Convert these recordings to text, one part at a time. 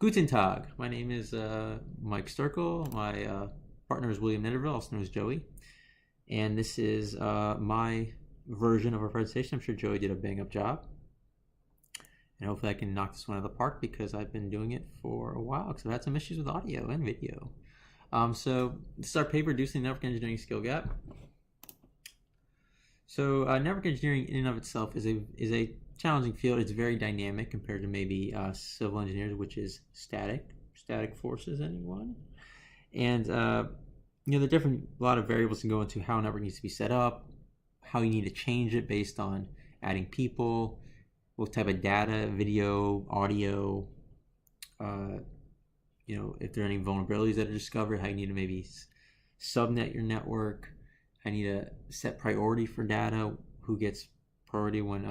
Guten Tag. My name is Mike Sturkle. My partner is William Netterville, also known as Joey. And this is my version of our presentation. I'm sure Joey did a bang up job. And hopefully I can knock this one out of the park because I've been doing it for a while because I've had some issues with audio and video. So this is our paper, Reducing the Network Engineering Skill Gap. So network engineering in and of itself is a challenging field. It's very dynamic compared to maybe civil engineers, which is static forces. Anyone? And there are a lot of variables to go into how a network needs to be set up, how you need to change it based on adding people, what type of data, video, audio, if there are any vulnerabilities that are discovered, how you need to maybe subnet your network. I need to set priority for data, who gets priority when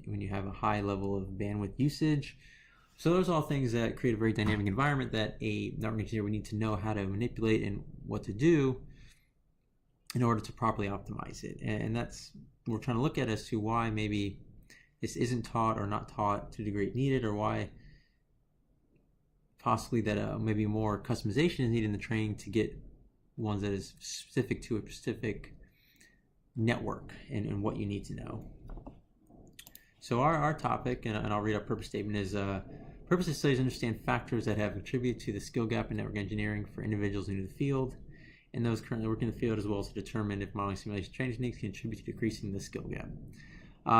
you have a high level of bandwidth usage. So those are all things that create a very dynamic environment that a network engineer would need to know how to manipulate and what to do in order to properly optimize it. And that's what we're trying to look at as to why maybe this isn't taught or not taught to the degree needed, or why possibly that maybe more customization is needed in the training to get ones that is specific to a specific network and what you need to know. So our topic, and I'll read our purpose statement, is purpose of studies understand factors that have contributed to the skill gap in network engineering for individuals new to the field and those currently working in the field, as well as to determine if modeling simulation training techniques can contribute to decreasing the skill gap.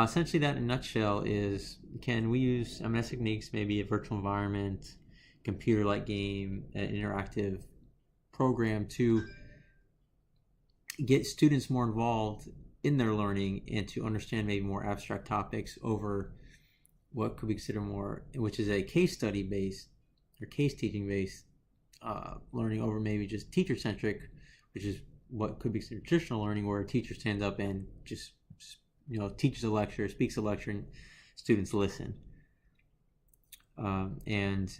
Essentially that in a nutshell is, can we use M&S techniques, maybe a virtual environment, computer-like game, an interactive program, to get students more involved in their learning and to understand maybe more abstract topics over what could be considered more, which is a case study based or case teaching based learning, over maybe just teacher centric, which is what could be considered traditional learning, where a teacher stands up and just teaches a lecture, speaks a lecture, and students listen. And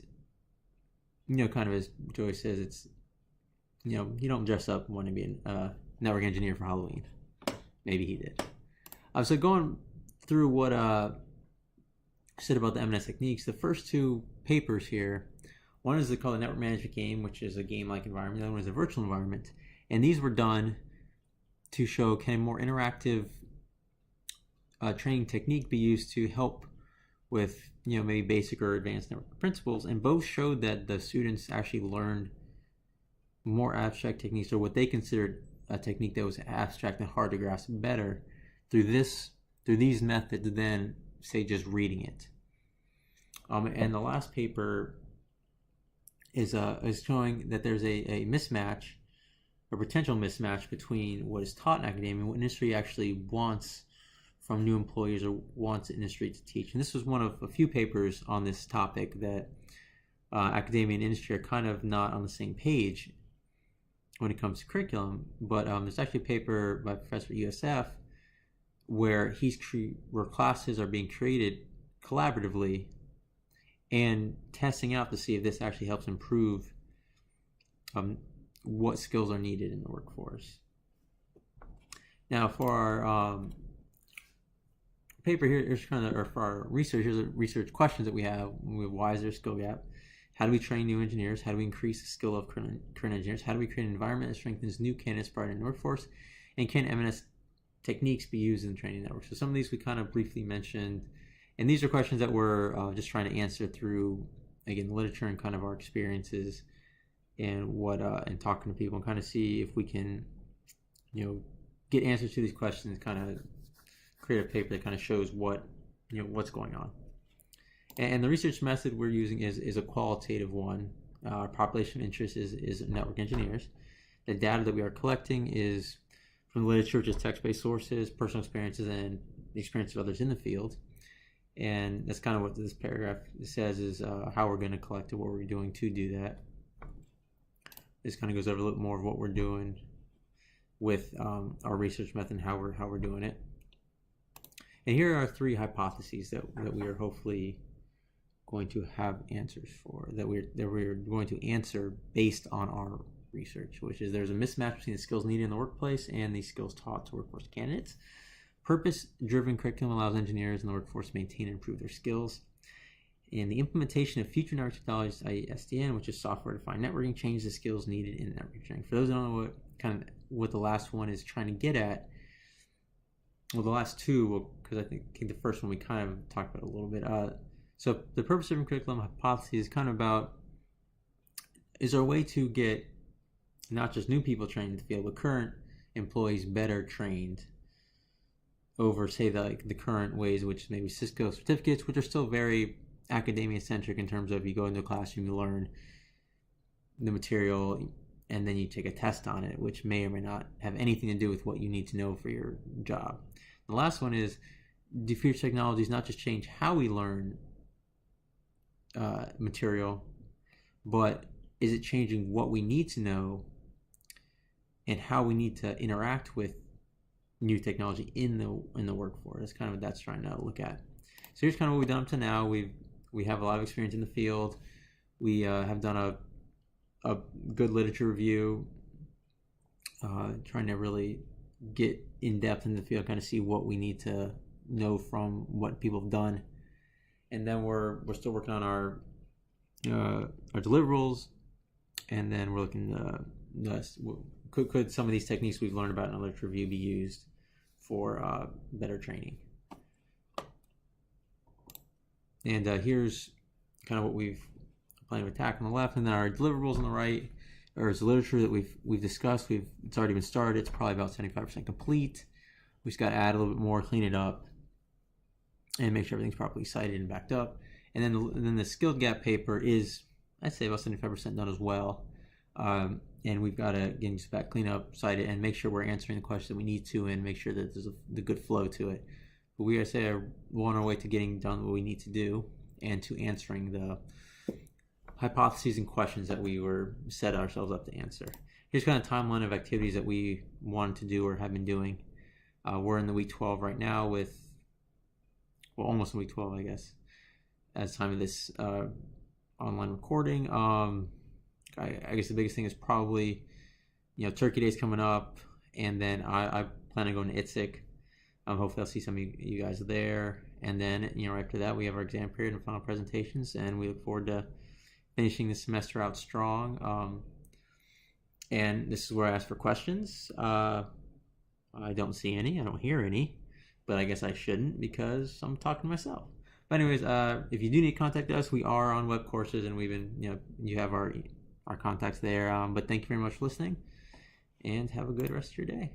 kind of as Joey says, it's you don't dress up and want to be a network engineer for Halloween. Maybe he did. So going through what I said about the M&S techniques, the first two papers here, one is called the Network Management Game, which is a game-like environment. The other one is a virtual environment. And these were done to show, can a more interactive training technique be used to help with maybe basic or advanced network principles. And both showed that the students actually learned more abstract techniques, or what they considered a technique that was abstract and hard to grasp, better through these methods than, say, just reading it. And the last paper is showing that there's a mismatch, a potential mismatch between what is taught in academia and what industry actually wants from new employees or wants industry to teach. And this was one of a few papers on this topic that academia and industry are kind of not on the same page when it comes to curriculum. But there's actually a paper by a professor at USF where where classes are being created collaboratively and testing out to see if this actually helps improve what skills are needed in the workforce. Now, for our paper here, or for our research, here's a research questions that we have. Why is there a skill gap? How do we train new engineers? How do we increase the skill of current engineers? How do we create an environment that strengthens new candidates prior to the workforce? And can M&S techniques be used in the training network? So some of these we kind of briefly mentioned. And these are questions that we're just trying to answer through, again, literature and kind of our experiences and and talking to people, and kind of see if we can, get answers to these questions, kind of create a paper that kind of shows what's going on. And the research method we're using is a qualitative one. Our population of interest is network engineers. The data that we are collecting is from the literature, which is text-based sources, personal experiences, and the experience of others in the field. And that's kind of what this paragraph says, is how we're going to collect it, what we're doing to do that. This kind of goes over a little more of what we're doing with our research method and how we're doing it. And here are three hypotheses that we are hopefully going to have answers for, that we're going to answer based on our research, which is there's a mismatch between the skills needed in the workplace and the skills taught to workforce candidates. Purpose-driven curriculum allows engineers in the workforce to maintain and improve their skills. And the implementation of future network technologies, i.e. SDN, which is software-defined networking, changes the skills needed in network training. For those who don't know what the last one is trying to get at, well, the last two, because I think the first one we kind of talked about a little bit. So the purpose-driven curriculum hypothesis is kind of about, is there a way to get not just new people trained in the field, but current employees better trained over, say, the current ways, which maybe Cisco certificates, which are still very academia-centric in terms of you go into a classroom, you learn the material, and then you take a test on it, which may or may not have anything to do with what you need to know for your job. The last one is, do future technologies not just change how we learn material, but is it changing what we need to know and how we need to interact with new technology in the workforce? That's kind of what that's trying to look at. So here's kind of what we've done up to now. We have a lot of experience in the field. We have done a good literature review, trying to really get in depth in the field, kind of see what we need to know from what people have done. And then we're still working on our deliverables, and then we're looking could some of these techniques we've learned about in a literature review be used for better training. And here's kind of what we've plan of attack on the left, and then our deliverables on the right, or is the literature that we've discussed. It's already been started. It's probably about 75% complete. We just got to add a little bit more, clean it up, and make sure everything's properly cited and backed up. And then the skilled gap paper is, I'd say, about 75% done as well. And we've got to, again, just back, clean up, cite it, and make sure we're answering the questions that we need to, and make sure that there's the good flow to it. But we, I say, are well on our way to getting done what we need to do, and to answering the hypotheses and questions that we were set ourselves up to answer. Here's kind of a timeline of activities that we wanted to do or have been doing. We're in the week 12 right now almost in week 12, I guess, at the time of this online recording. I guess the biggest thing is probably, Turkey Day's coming up, and then I plan on going to ITSEC. Hopefully I'll see some of you guys there. And then, right after that, we have our exam period and final presentations, and we look forward to finishing the semester out strong. And this is where I ask for questions. I don't see any. I don't hear any. But I guess I shouldn't, because I'm talking to myself. But anyways, if you do need to contact us, we are on web courses, and we've been, you have our contacts there. But thank you very much for listening, and have a good rest of your day.